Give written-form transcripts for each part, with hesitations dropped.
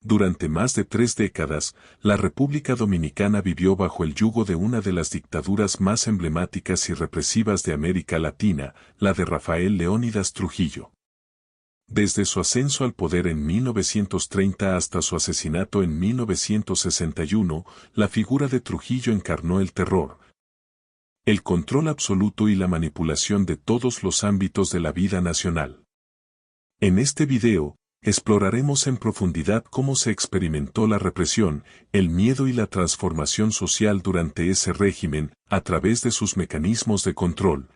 Durante más de 3 décadas, la República Dominicana vivió bajo el yugo de una de las dictaduras más emblemáticas y represivas de América Latina, la de Rafael Leónidas Trujillo. Desde su ascenso al poder en 1930 hasta su asesinato en 1961, la figura de Trujillo encarnó el terror, el control absoluto y la manipulación de todos los ámbitos de la vida nacional. En este video, exploraremos en profundidad cómo se experimentó la represión, el miedo y la transformación social durante ese régimen, a través de sus mecanismos de control,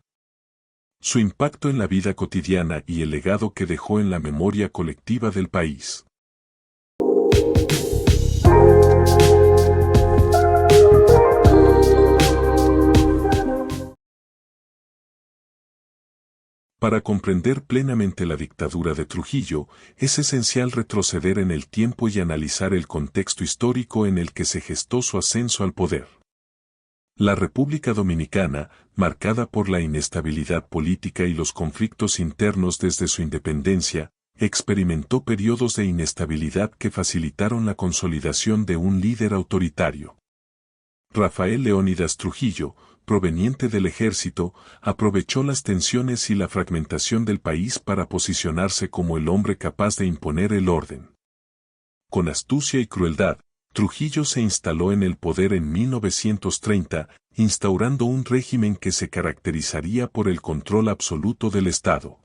su impacto en la vida cotidiana y el legado que dejó en la memoria colectiva del país. Para comprender plenamente la dictadura de Trujillo, es esencial retroceder en el tiempo y analizar el contexto histórico en el que se gestó su ascenso al poder. La República Dominicana, marcada por la inestabilidad política y los conflictos internos desde su independencia, experimentó periodos de inestabilidad que facilitaron la consolidación de un líder autoritario. Rafael Leónidas Trujillo, proveniente del ejército, aprovechó las tensiones y la fragmentación del país para posicionarse como el hombre capaz de imponer el orden. Con astucia y crueldad, Trujillo se instaló en el poder en 1930, instaurando un régimen que se caracterizaría por el control absoluto del Estado,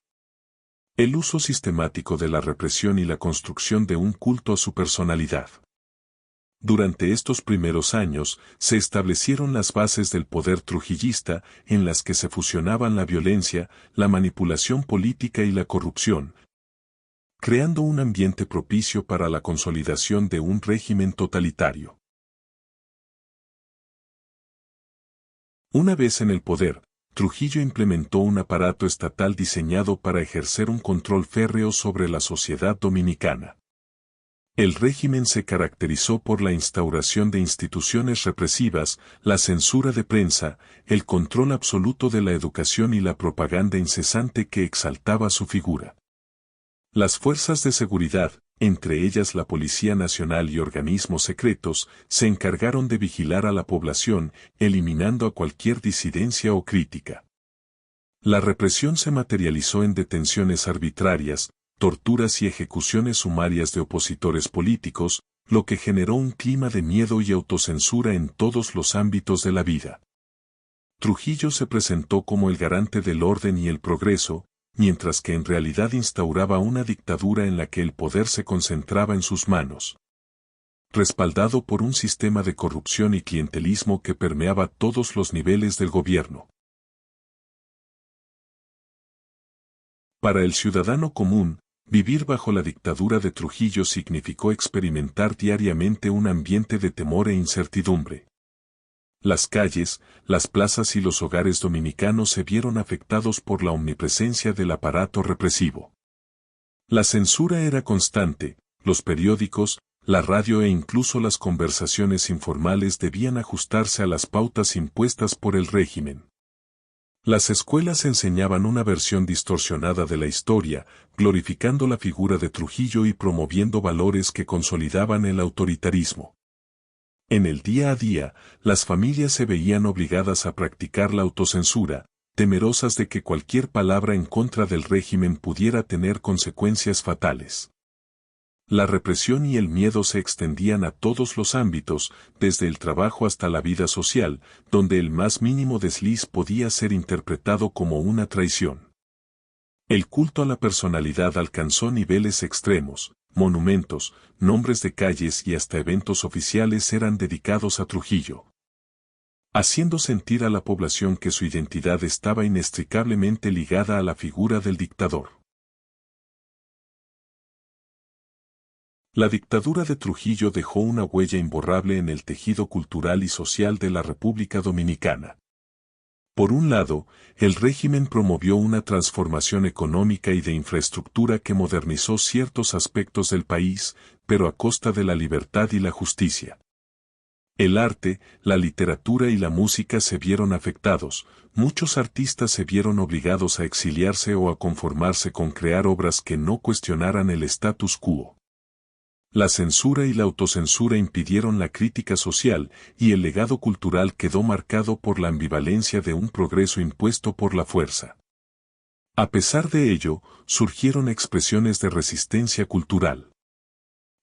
el uso sistemático de la represión y la construcción de un culto a su personalidad. Durante estos primeros años, se establecieron las bases del poder trujillista, en las que se fusionaban la violencia, la manipulación política y la corrupción, creando un ambiente propicio para la consolidación de un régimen totalitario. Una vez en el poder, Trujillo implementó un aparato estatal diseñado para ejercer un control férreo sobre la sociedad dominicana. El régimen se caracterizó por la instauración de instituciones represivas, la censura de prensa, el control absoluto de la educación y la propaganda incesante que exaltaba su figura. Las fuerzas de seguridad, entre ellas la Policía Nacional y organismos secretos, se encargaron de vigilar a la población, eliminando a cualquier disidencia o crítica. La represión se materializó en detenciones arbitrarias, torturas y ejecuciones sumarias de opositores políticos, lo que generó un clima de miedo y autocensura en todos los ámbitos de la vida. Trujillo se presentó como el garante del orden y el progreso, mientras que en realidad instauraba una dictadura en la que el poder se concentraba en sus manos, respaldado por un sistema de corrupción y clientelismo que permeaba todos los niveles del gobierno. Para el ciudadano común, vivir bajo la dictadura de Trujillo significó experimentar diariamente un ambiente de temor e incertidumbre. Las calles, las plazas y los hogares dominicanos se vieron afectados por la omnipresencia del aparato represivo. La censura era constante, los periódicos, la radio e incluso las conversaciones informales debían ajustarse a las pautas impuestas por el régimen. Las escuelas enseñaban una versión distorsionada de la historia, glorificando la figura de Trujillo y promoviendo valores que consolidaban el autoritarismo. En el día a día, las familias se veían obligadas a practicar la autocensura, temerosas de que cualquier palabra en contra del régimen pudiera tener consecuencias fatales. La represión y el miedo se extendían a todos los ámbitos, desde el trabajo hasta la vida social, donde el más mínimo desliz podía ser interpretado como una traición. El culto a la personalidad alcanzó niveles extremos, monumentos, nombres de calles y hasta eventos oficiales eran dedicados a Trujillo, haciendo sentir a la población que su identidad estaba inextricablemente ligada a la figura del dictador. La dictadura de Trujillo dejó una huella imborrable en el tejido cultural y social de la República Dominicana. Por un lado, el régimen promovió una transformación económica y de infraestructura que modernizó ciertos aspectos del país, pero a costa de la libertad y la justicia. El arte, la literatura y la música se vieron afectados, muchos artistas se vieron obligados a exiliarse o a conformarse con crear obras que no cuestionaran el status quo. La censura y la autocensura impidieron la crítica social, y el legado cultural quedó marcado por la ambivalencia de un progreso impuesto por la fuerza. A pesar de ello, surgieron expresiones de resistencia cultural.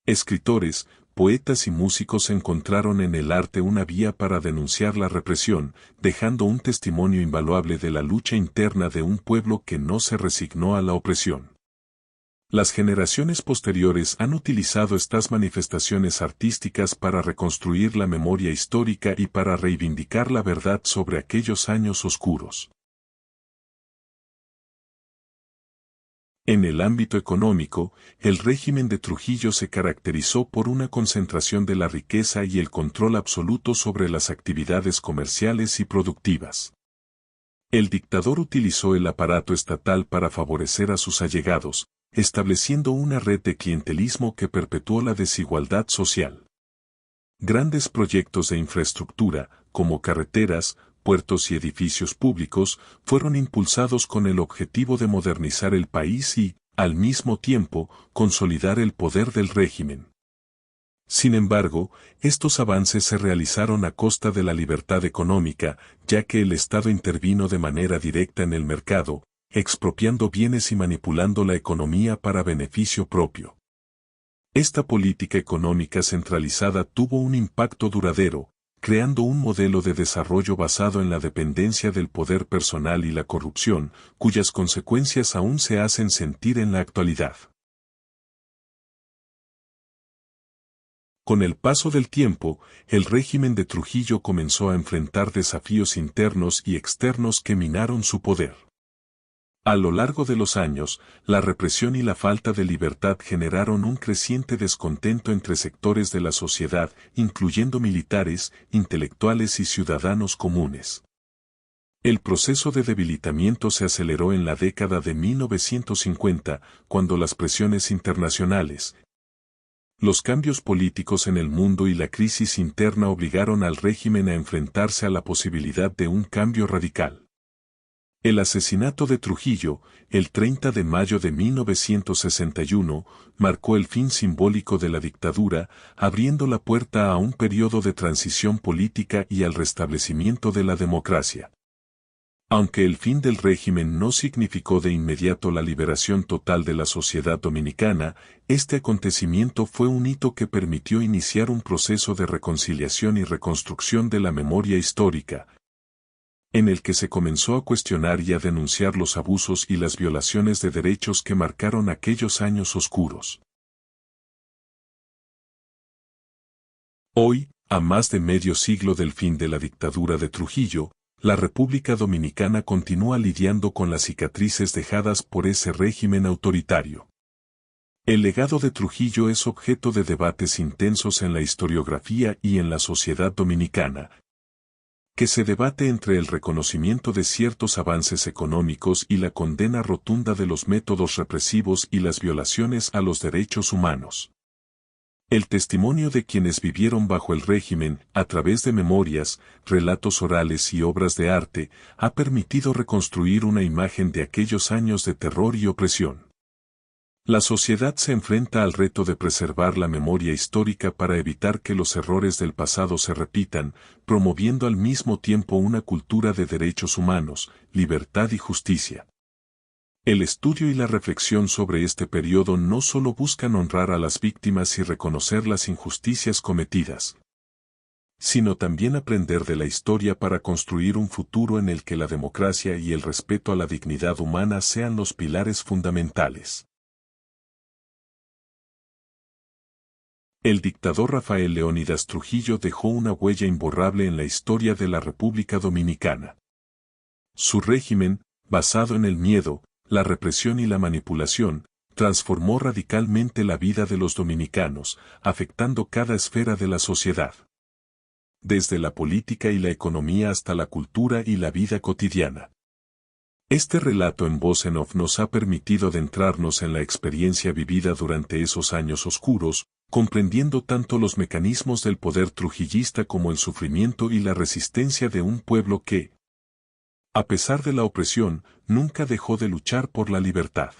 Escritores, poetas y músicos encontraron en el arte una vía para denunciar la represión, dejando un testimonio invaluable de la lucha interna de un pueblo que no se resignó a la opresión. Las generaciones posteriores han utilizado estas manifestaciones artísticas para reconstruir la memoria histórica y para reivindicar la verdad sobre aquellos años oscuros. En el ámbito económico, el régimen de Trujillo se caracterizó por una concentración de la riqueza y el control absoluto sobre las actividades comerciales y productivas. El dictador utilizó el aparato estatal para favorecer a sus allegados, estableciendo una red de clientelismo que perpetuó la desigualdad social. Grandes proyectos de infraestructura, como carreteras, puertos y edificios públicos, fueron impulsados con el objetivo de modernizar el país y, al mismo tiempo, consolidar el poder del régimen. Sin embargo, estos avances se realizaron a costa de la libertad económica, ya que el Estado intervino de manera directa en el mercado, expropiando bienes y manipulando la economía para beneficio propio. Esta política económica centralizada tuvo un impacto duradero, creando un modelo de desarrollo basado en la dependencia del poder personal y la corrupción, cuyas consecuencias aún se hacen sentir en la actualidad. Con el paso del tiempo, el régimen de Trujillo comenzó a enfrentar desafíos internos y externos que minaron su poder. A lo largo de los años, la represión y la falta de libertad generaron un creciente descontento entre sectores de la sociedad, incluyendo militares, intelectuales y ciudadanos comunes. El proceso de debilitamiento se aceleró en la década de 1950, cuando las presiones internacionales, los cambios políticos en el mundo y la crisis interna obligaron al régimen a enfrentarse a la posibilidad de un cambio radical. El asesinato de Trujillo, el 30 de mayo de 1961, marcó el fin simbólico de la dictadura, abriendo la puerta a un periodo de transición política y al restablecimiento de la democracia. Aunque el fin del régimen no significó de inmediato la liberación total de la sociedad dominicana, este acontecimiento fue un hito que permitió iniciar un proceso de reconciliación y reconstrucción de la memoria histórica, en el que se comenzó a cuestionar y a denunciar los abusos y las violaciones de derechos que marcaron aquellos años oscuros. Hoy, a más de medio siglo del fin de la dictadura de Trujillo, la República Dominicana continúa lidiando con las cicatrices dejadas por ese régimen autoritario. El legado de Trujillo es objeto de debates intensos en la historiografía y en la sociedad dominicana, que se debate entre el reconocimiento de ciertos avances económicos y la condena rotunda de los métodos represivos y las violaciones a los derechos humanos. El testimonio de quienes vivieron bajo el régimen, a través de memorias, relatos orales y obras de arte, ha permitido reconstruir una imagen de aquellos años de terror y opresión. La sociedad se enfrenta al reto de preservar la memoria histórica para evitar que los errores del pasado se repitan, promoviendo al mismo tiempo una cultura de derechos humanos, libertad y justicia. El estudio y la reflexión sobre este periodo no solo buscan honrar a las víctimas y reconocer las injusticias cometidas, sino también aprender de la historia para construir un futuro en el que la democracia y el respeto a la dignidad humana sean los pilares fundamentales. El dictador Rafael Leónidas Trujillo dejó una huella imborrable en la historia de la República Dominicana. Su régimen, basado en el miedo, la represión y la manipulación, transformó radicalmente la vida de los dominicanos, afectando cada esfera de la sociedad. Desde la política y la economía hasta la cultura y la vida cotidiana. Este relato en voz en off nos ha permitido adentrarnos en la experiencia vivida durante esos años oscuros, comprendiendo tanto los mecanismos del poder trujillista como el sufrimiento y la resistencia de un pueblo que, a pesar de la opresión, nunca dejó de luchar por la libertad.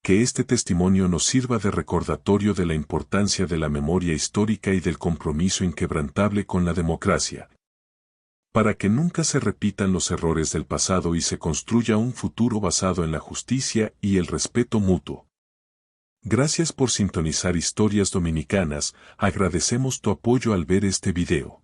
que este testimonio nos sirva de recordatorio de la importancia de la memoria histórica y del compromiso inquebrantable con la democracia, para que nunca se repitan los errores del pasado y se construya un futuro basado en la justicia y el respeto mutuo. Gracias por sintonizar Historias Dominicanas, agradecemos tu apoyo al ver este video.